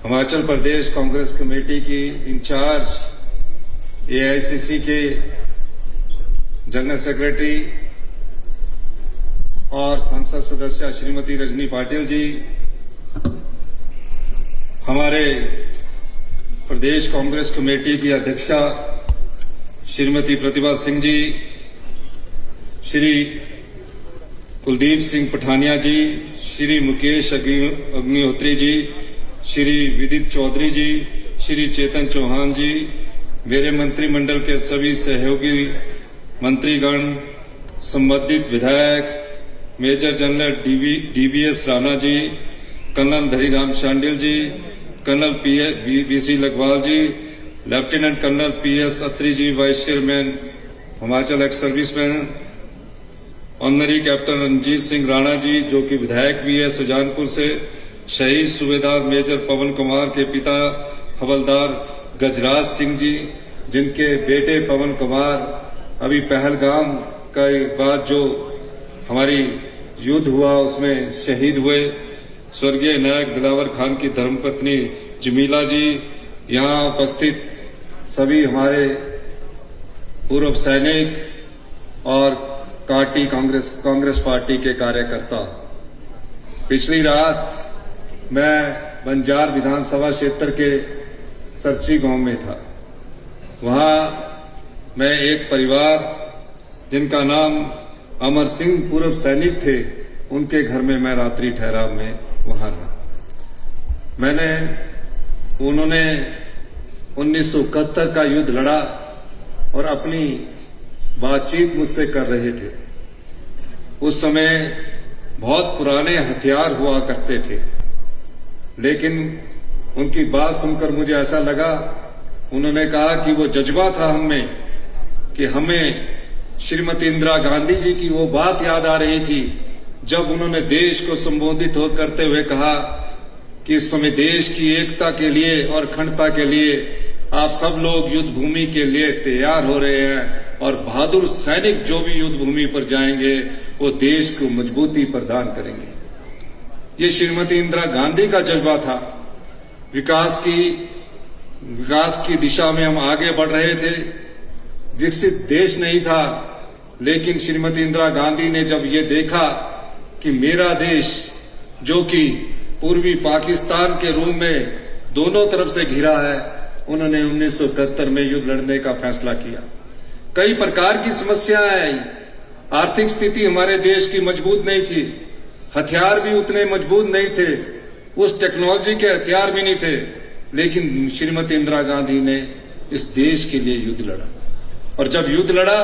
Himachal Pradesh Congress committee की in charge AICC के general secretary और संसद सदस्य श्रीमती रजनी पाटिल जी, हमारे प्रदेश कांग्रेस कमेटी की अध्यक्षा श्रीमती प्रतिभा सिंह जी, श्री कुलदीप सिंह पठानिया जी, श्री मुकेश अग्निहोत्री जी, श्री विदित चौधरी जी, श्री चेतन चौहान जी, मेरे मंत्रिमंडल के सभी सहयोगी मंत्रीगण, संबंधित विधायक, major general DBS Rana ji, colonel Dhariram Shandil ji, colonel BC Lakhwal ji, lieutenant colonel PS Atri ji, vice chairman Himachal ex serviceman, honorary captain Ranjit Singh Rana ji जो कि विधायक भी है सुजानपुर से, शहीद सूबेदार मेजर पवन कुमार के पिता हवलदार गजराज सिंह जी, जिनके बेटे पवन कुमार अभी पहलगाम का बाद जो हमारी युद्ध हुआ उसमें शहीद हुए, स्वर्गीय नायक दिलावर खान की धर्मपत्नी जमीला जी, यहाँ उपस्थित सभी हमारे पूर्व सैनिक और काटी कांग्रेस पार्टी के कार्यकर्ता। पिछली रात मैं बंजार विधानसभा क्षेत्र के सरची गांव में था। वहां मैं एक परिवार जिनका नाम अमर सिंह पूर्व सैनिक थे, उनके घर में मैं रात्रि ठहराव में वहां रहा। उन्होंने 1971 का युद्ध लड़ा और अपनी बातचीत मुझसे कर रहे थे। उस समय बहुत पुराने हथियार हुआ करते थे, लेकिन उनकी बात सुनकर मुझे ऐसा लगा, उन्होंने कहा कि वो जज्बा था हमें कि हमें श्रीमती इंदिरा गांधी जी की वो बात याद आ रही थी जब उन्होंने देश को संबोधित करते हुए कहा कि इस समय देश की एकता के लिए और अखंडता के लिए आप सब लोग युद्ध भूमि के लिए तैयार हो रहे हैं और बहादुर सैनिक जो भी युद्ध भूमि पर जाएंगे वो देश को मजबूती प्रदान करेंगे। ये श्रीमती इंदिरा गांधी का जज्बा था। विकास की दिशा में हम आगे बढ़ रहे थे। विकसित देश नहीं था, लेकिन श्रीमती इंदिरा गांधी ने जब ये देखा कि मेरा देश जो कि पूर्वी पाकिस्तान के रूप में दोनों तरफ से घिरा है, उन्होंने 1971 में युद्ध लड़ने का फैसला किया। कई प्रकार की समस्याएं आई। आर्थिक स्थिति हमारे देश की मजबूत नहीं थी, हथियार भी उतने मजबूत नहीं थे, उस टेक्नोलॉजी के हथियार भी नहीं थे, लेकिन श्रीमती इंदिरा गांधी ने इस देश के लिए युद्ध लड़ा। और जब युद्ध लड़ा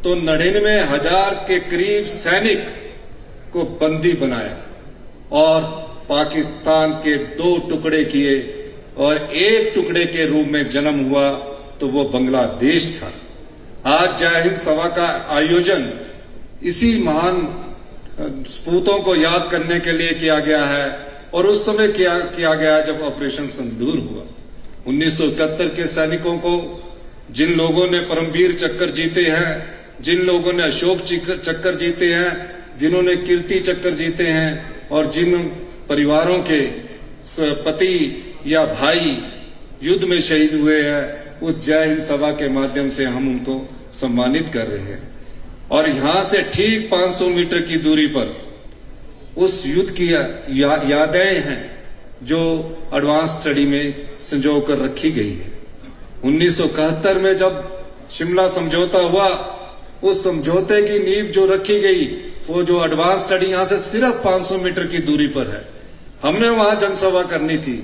तो 99,000 के करीब सैनिक को बंदी बनाया और पाकिस्तान के 2 टुकड़े किए और एक टुकड़े के रूप में जन्म हुआ तो वो बांग्लादेश था। आज जय हिंद सभा का आयोजन इसी महान सपूतों को याद करने के लिए किया गया है और उस समय किया गया जब ऑपरेशन सिंदूर हुआ। 1971 के सैनिकों को, जिन लोगों ने परमवीर चक्कर जीते हैं, जिन लोगों ने अशोक चक्कर जीते हैं, जिन्होंने कीर्ति चक्कर जीते हैं और जिन परिवारों के पति या भाई युद्ध में शहीद हुए हैं, उस जय हिंद सभा के माध्यम से हम उनको सम्मानित कर रहे हैं। और यहां से ठीक 500 मीटर की दूरी पर उस युद्ध की यादें हैं जो एडवांस स्टडी में संजो कर रखी गई है। 1971 में जब शिमला समझौता हुआ, उस समझौते की नींव जो रखी गई, वो जो एडवांस स्टडी यहां से सिर्फ 500 मीटर की दूरी पर है। हमने वहां जनसभा करनी थी,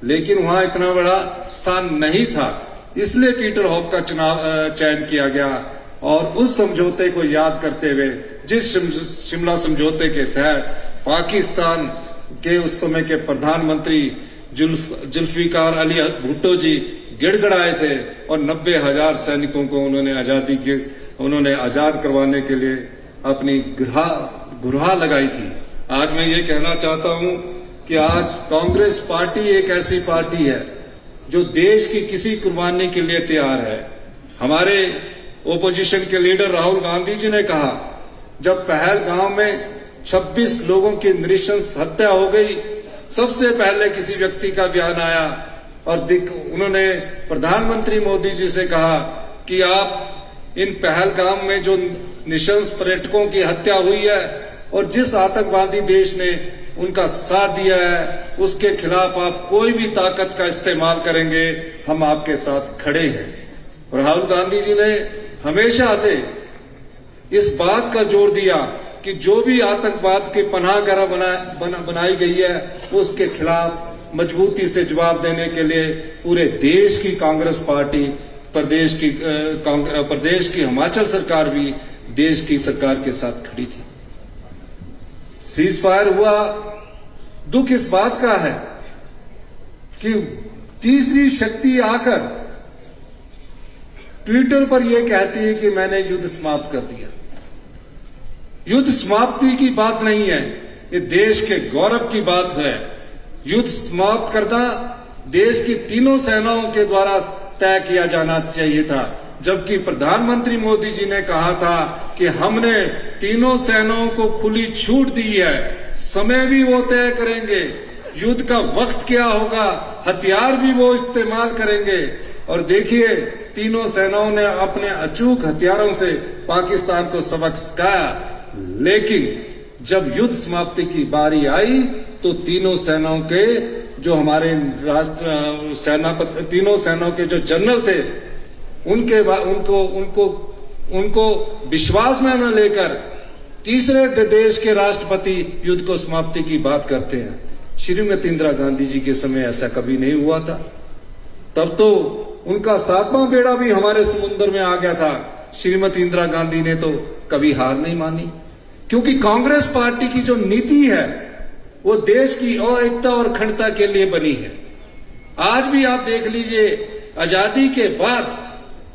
लेकिन वहां इतना बड़ा स्थान नहीं था, इसलिए पीटर हॉफ का चयन किया गया। और उस समझौते को याद करते हुए, जिस शिमला समझौते के तहत पाकिस्तान के उस समय के प्रधानमंत्री जुल्फिकार अली भुट्टो जी गिड़गिड़ाए थे और 90,000 सैनिकों को उन्होंने आजाद करवाने के लिए अपनी गुरहा लगाई थी। आज मैं ये कहना चाहता हूं कि आज कांग्रेस पार्टी एक ऐसी पार्टी है जो देश की किसी कुर्बानी के लिए तैयार है। हमारे ओपोजिशन के लीडर राहुल गांधी जी ने कहा, जब पहलगाम में 26 लोगों की नृशंस हत्या हो गई, सबसे पहले किसी व्यक्ति का बयान आया और उन्होंने प्रधानमंत्री मोदी जी से कहा कि आप इन पहलगाम में जो निशंस पर्यटकों की हत्या हुई है और जिस आतंकवादी देश ने उनका साथ दिया है उसके खिलाफ आप कोई भी ताकत का इस्तेमाल करेंगे, हम आपके साथ खड़े हैं। और राहुल गांधी जी ने हमेशा से इस बात का जोर दिया कि जो भी आतंकवाद की पनाहगाह बनाई गई है उसके खिलाफ मजबूती से जवाब देने के लिए पूरे देश की कांग्रेस पार्टी, प्रदेश की हिमाचल सरकार भी देश की सरकार के साथ खड़ी थी। सीज फायर हुआ, दुख इस बात का है कि तीसरी शक्ति आकर ट्विटर पर यह कहती है कि मैंने युद्ध समाप्त कर दिया। युद्ध समाप्ति की बात नहीं है, ये देश के गौरव की बात है। युद्ध समाप्त करना देश की तीनों सेनाओं के द्वारा तय किया जाना चाहिए था, जबकि प्रधानमंत्री मोदी जी ने कहा था कि हमने तीनों सेनाओं को खुली छूट दी है, समय भी वो तय करेंगे, युद्ध का वक्त क्या होगा, हथियार भी वो इस्तेमाल करेंगे। और देखिए, तीनों सेनाओं ने अपने अचूक हथियारों से पाकिस्तान को सबक सिखाया, लेकिन जब युद्ध समाप्ति की बारी आई तो तीनों सेनाओं के जो हमारे तीनों सेनाओं के जो जनरल थे उनको विश्वास में न लेकर तीसरे देश के राष्ट्रपति युद्ध को समाप्ति की बात करते हैं। श्रीमती इंदिरा गांधी जी के समय ऐसा कभी नहीं हुआ था। तब तो उनका 7वां बेड़ा भी हमारे समुद्र में आ गया था। श्रीमती इंदिरा गांधी ने तो कभी हार नहीं मानी, क्योंकि कांग्रेस पार्टी की जो नीति है वो देश की और एकता और अखंडता के लिए बनी है। आज भी आप देख लीजिए, आजादी के बाद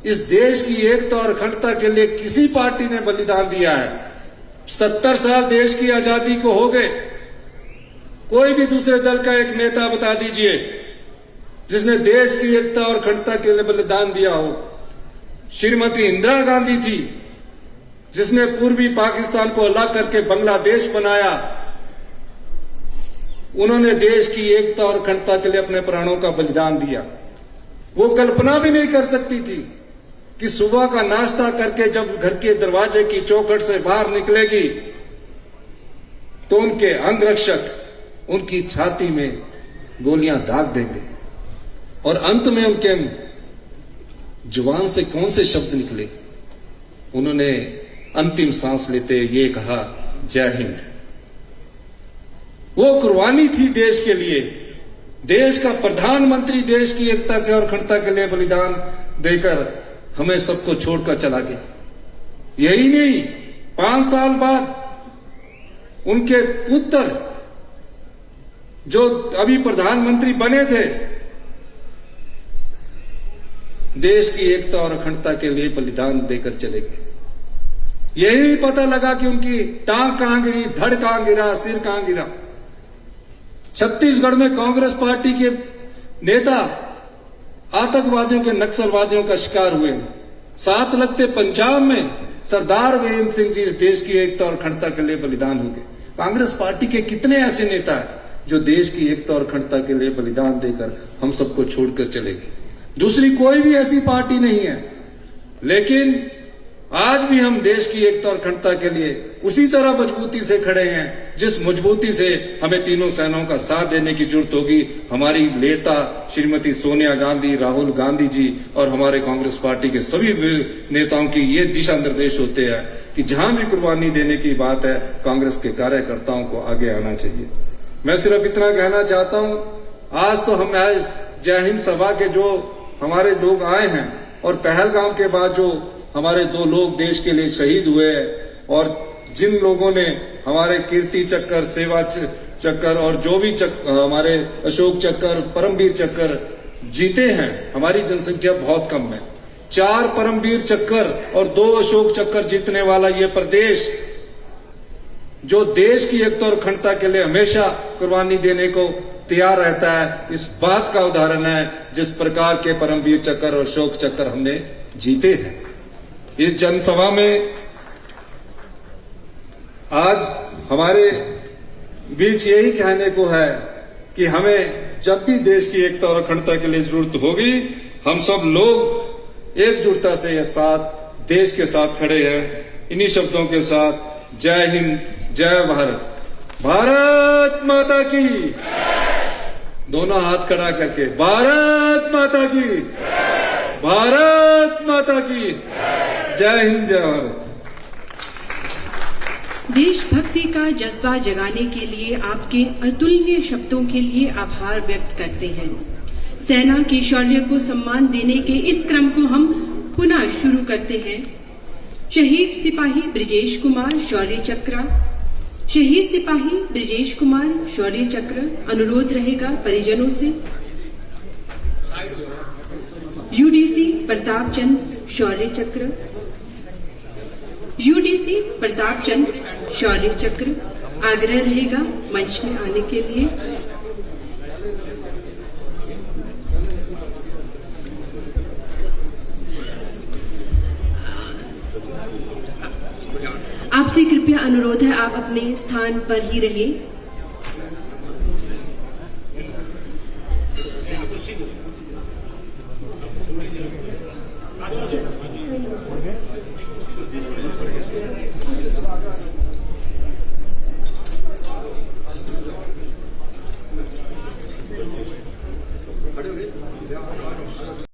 इस देश की एकता और अखंडता के लिए किसी पार्टी ने बलिदान दिया है? 70 साल देश की आजादी को हो गए, कोई भी दूसरे दल का एक नेता बता दीजिए जिसने देश की एकता और अखंडता के लिए बलिदान दिया हो। श्रीमती इंदिरा गांधी थी जिसने पूर्वी पाकिस्तान को अलग करके बांग्लादेश बनाया। उन्होंने देश की एकता और अखंडता के लिए अपने प्राणों का बलिदान दिया। वो कल्पना भी नहीं कर सकती थी कि सुबह का नाश्ता करके जब घर के दरवाजे की चौखट से बाहर निकलेगी तो उनके अंगरक्षक उनकी छाती में गोलियां दाग देंगे और अंत में उनके जुबान से कौन से शब्द निकले? उन्होंने अंतिम सांस लेते ये कहा, जय हिंद। वो कुर्बानी थी देश के लिए। देश का प्रधानमंत्री देश की एकता के और अखंडता के लिए बलिदान देकर हमें सबको छोड़कर चला गया। यही नहीं, 5 साल बाद उनके पुत्र जो अभी प्रधानमंत्री बने थे, देश की एकता और अखंडता के लिए बलिदान देकर चले गए। यही नहीं पता लगा कि उनकी टांग कहां गिरी, धड़ कहां गिरा, सिर कहां गिरा। छत्तीसगढ़ में कांग्रेस पार्टी के नेता आतंकवादियों के, नक्सलवादियों का शिकार हुए। साथ लगते पंजाब में सरदार वीरेंद्र सिंह जी इस देश की एकता और अखंडता के लिए बलिदान हो गए। कांग्रेस पार्टी के कितने ऐसे नेता हैं जो देश की एकता और अखंडता के लिए बलिदान देकर हम सबको छोड़कर चले गए? दूसरी कोई भी ऐसी पार्टी नहीं है। लेकिन आज भी हम देश की एकता और अखंडता के लिए उसी तरह मजबूती से खड़े हैं जिस मजबूती से हमें तीनों सेनाओं का साथ देने की जरूरत होगी। हमारी नेता श्रीमती सोनिया गांधी, राहुल गांधी जी और हमारे कांग्रेस पार्टी के सभी नेताओं की ये दिशा निर्देश होते हैं कि जहां भी कुर्बानी देने की बात है, कांग्रेस के कार्यकर्ताओं को आगे आना चाहिए। मैं सिर्फ इतना कहना चाहता हूं, आज तो हम जय हिंद सभा के जो हमारे लोग आए हैं और पहलगाम के बाद जो हमारे 2 लोग देश के लिए शहीद हुए हैं और जिन लोगों ने हमारे कीर्ति चक्र, सेवा चक्र और जो भी हमारे अशोक चक्र, परमवीर चक्र जीते हैं, हमारी जनसंख्या बहुत कम है। 4 परमवीर चक्र और 2 अशोक चक्र जीतने वाला ये प्रदेश जो देश की एकता और अखंडता के लिए हमेशा कुर्बानी देने को तैयार रहता है, इस बात का उदाहरण है जिस प्रकार के परमवीर चक्र और अशोक चक्र हमने जीते हैं। इस जनसभा में आज हमारे बीच यही कहने को है कि हमें जब भी देश की एकता और अखंडता के लिए जरूरत होगी, हम सब लोग एकजुटता से साथ देश के साथ खड़े हैं। इन्हीं शब्दों के साथ जय हिंद, जय भारत, भारत माता की, दोनों हाथ खड़ा करके भारत माता की, भारत माता की, जय हिंद, जय भारत। देशभक्ति का जज्बा जगाने के लिए आपके अतुलनीय शब्दों के लिए आभार व्यक्त करते हैं। सेना के शौर्य को सम्मान देने के इस क्रम को हम पुनः शुरू करते हैं। शहीद सिपाही ब्रिजेश कुमार शौर्य चक्र, शहीद सिपाही ब्रिजेश कुमार शौर्य चक्र अनुरोध रहेगा परिजनों से। यूडीसी प्रताप चंद शौर्य चक्र, यूडीसी प्रताप चंद शौर्य चक्र आग्रह रहेगा मंच में आने के लिए। आपसे कृपया अनुरोध है आप अपने स्थान पर ही रहें। Okay.